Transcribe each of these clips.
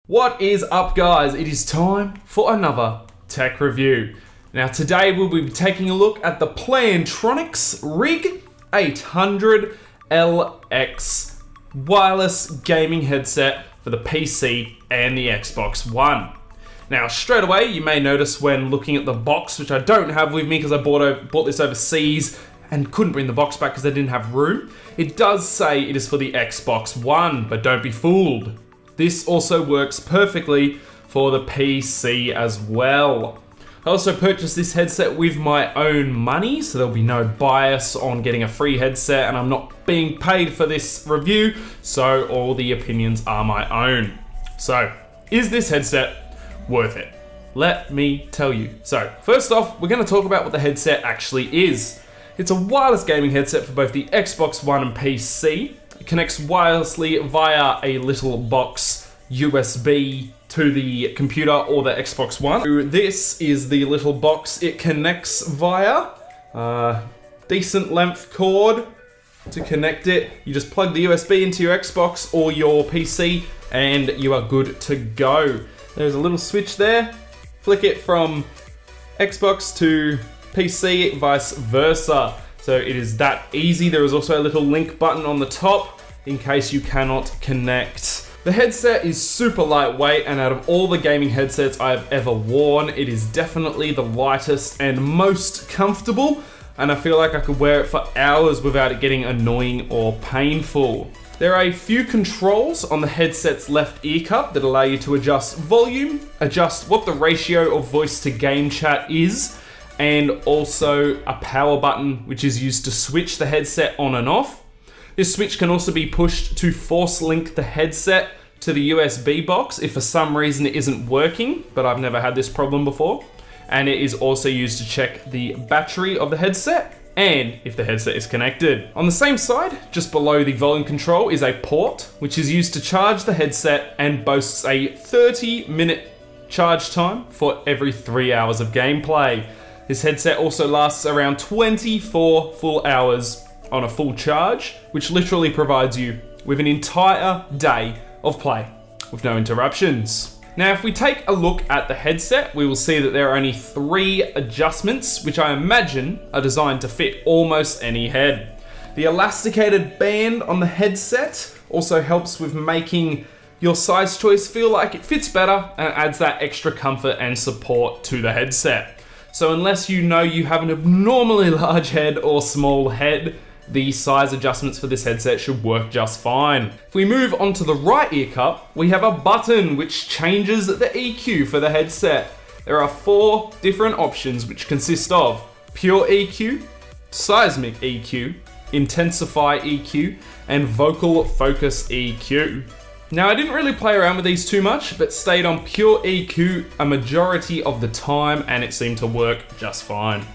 What is up, guys? It is time for another tech review. Now today we'll be taking a look at the Plantronics Rig 800LX wireless gaming headset for the PC and the Xbox One. Now straight away you may notice when looking at the box, which I don't have with me because I bought this overseas and couldn't bring the box back because I didn't have room. It does say it is for the Xbox One, but don't be fooled. This also works perfectly for the PC as well. I also purchased this headset with my own money, so there'll be no bias on getting a free headset, and I'm not being paid for this review, so all the opinions are my own. So, is this headset worth it? Let me tell you. So, first off, we're going to talk about what the headset actually is. It's a wireless gaming headset for both the Xbox One and PC. It connects wirelessly via a little box USB to the computer or the Xbox One. This is the little box it connects via. Decent length cord to connect it. You just plug the USB into your Xbox or your PC and you are good to go. There's a little switch there. Flick it from Xbox to PC, vice versa. So it is that easy. There is also a little link button on the top in case you cannot connect. The headset is super lightweight, and out of all the gaming headsets I've ever worn, it is definitely the lightest and most comfortable, and I feel like I could wear it for hours without it getting annoying or painful. There are a few controls on the headset's left ear cup that allow you to adjust volume, adjust what the ratio of voice to game chat is, and also a power button which is used to switch the headset on and off. This switch can also be pushed to force link the headset to the USB box if for some reason it isn't working, but I've never had this problem before. And it is also used to check the battery of the headset and if the headset is connected. On the same side, just below the volume control, is a port which is used to charge the headset and boasts a 30-minute charge time for every 3 hours of gameplay. This headset also lasts around 24 full hours on a full charge, which literally provides you with an entire day of play with no interruptions. Now, if we take a look at the headset, we will see that there are only 3 adjustments, which I imagine are designed to fit almost any head. The elasticated band on the headset also helps with making your size choice feel like it fits better and adds that extra comfort and support to the headset. So unless you know you have an abnormally large head or small head, the size adjustments for this headset should work just fine. If we move on to the right ear cup, we have a button which changes the EQ for the headset. There are 4 different options which consist of pure EQ, seismic EQ, intensify EQ, and vocal focus EQ. Now, I didn't really play around with these too much, but stayed on pure EQ a majority of the time, and it seemed to work just fine.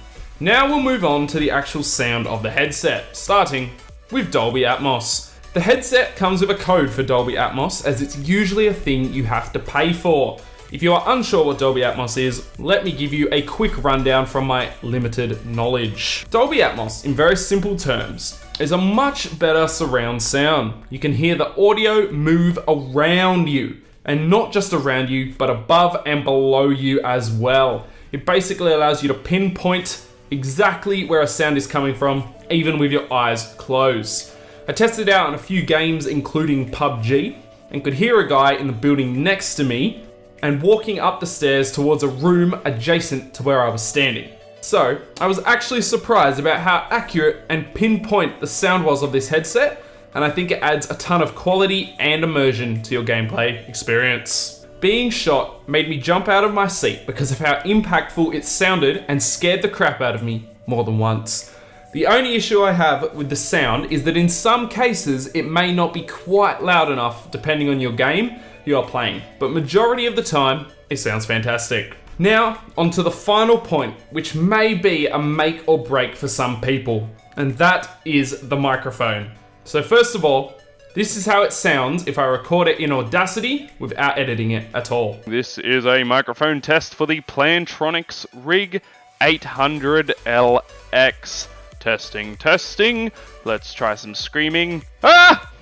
Now we'll move on to the actual sound of the headset, starting with Dolby Atmos. The headset comes with a code for Dolby Atmos, as it's usually a thing you have to pay for. If you are unsure what Dolby Atmos is, let me give you a quick rundown from my limited knowledge. Dolby Atmos, in very simple terms, is a much better surround sound. You can hear the audio move around you, and not just around you, but above and below you as well. It basically allows you to pinpoint exactly where a sound is coming from, even with your eyes closed. I tested it out in a few games, including PUBG, and could hear a guy in the building next to me and walking up the stairs towards a room adjacent to where I was standing. So, I was actually surprised about how accurate and pinpoint the sound was of this headset, and I think it adds a ton of quality and immersion to your gameplay experience. Being shot made me jump out of my seat because of how impactful it sounded and scared the crap out of me more than once. The only issue I have with the sound is that in some cases it may not be quite loud enough depending on your game you are playing, but majority of the time it sounds fantastic. Now, onto the final point, which may be a make or break for some people, and that is the microphone. So first of all, this is how it sounds if I record it in Audacity without editing it at all. This is a microphone test for the Plantronics Rig 800LX. Testing, testing. Let's try some screaming. Ah!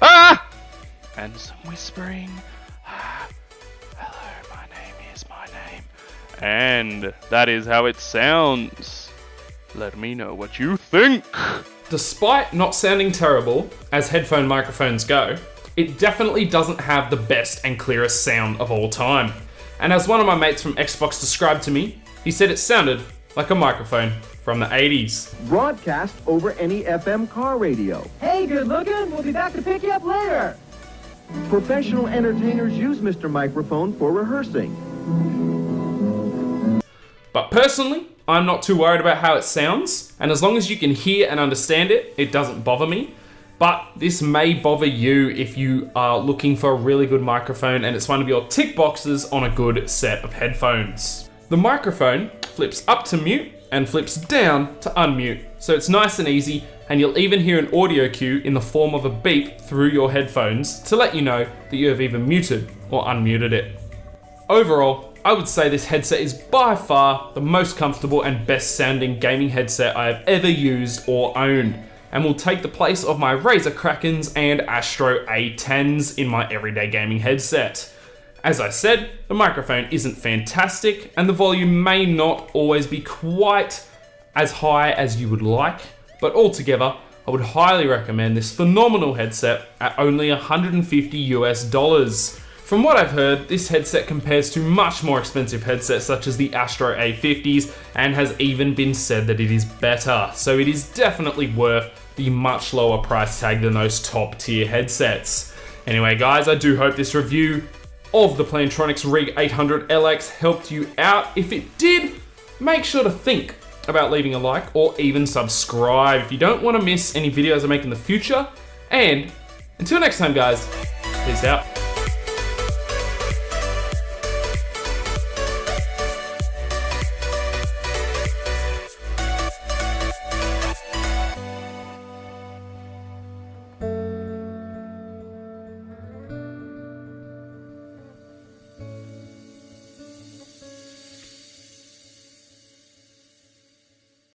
Ah! And some whispering. And that is how it sounds. Let me know what you think. Despite not sounding terrible, as headphone microphones go, it definitely doesn't have the best and clearest sound of all time. And as one of my mates from Xbox described to me, he said it sounded like a microphone from the 80s. Broadcast over any FM car radio. Hey, good looking. We'll be back to pick you up later. Professional entertainers use Mr. Microphone for rehearsing. But personally, I'm not too worried about how it sounds, and as long as you can hear and understand it, it doesn't bother me. But this may bother you if you are looking for a really good microphone and it's one of your tick boxes on a good set of headphones. The microphone flips up to mute and flips down to unmute, so it's nice and easy, and you'll even hear an audio cue in the form of a beep through your headphones to let you know that you have either muted or unmuted it. Overall, I would say this headset is by far the most comfortable and best sounding gaming headset I have ever used or owned, and will take the place of my Razer Krakens and Astro A10s in my everyday gaming headset. As I said, the microphone isn't fantastic, and the volume may not always be quite as high as you would like, but altogether, I would highly recommend this phenomenal headset at only $150 US. From what I've heard, this headset compares to much more expensive headsets such as the Astro A50s, and has even been said that it is better, so it is definitely worth the much lower price tag than those top tier headsets. Anyway guys, I do hope this review of the Plantronics Rig 800LX helped you out. If it did, make sure to think about leaving a like or even subscribe if you don't want to miss any videos I make in the future. And until next time guys, peace out.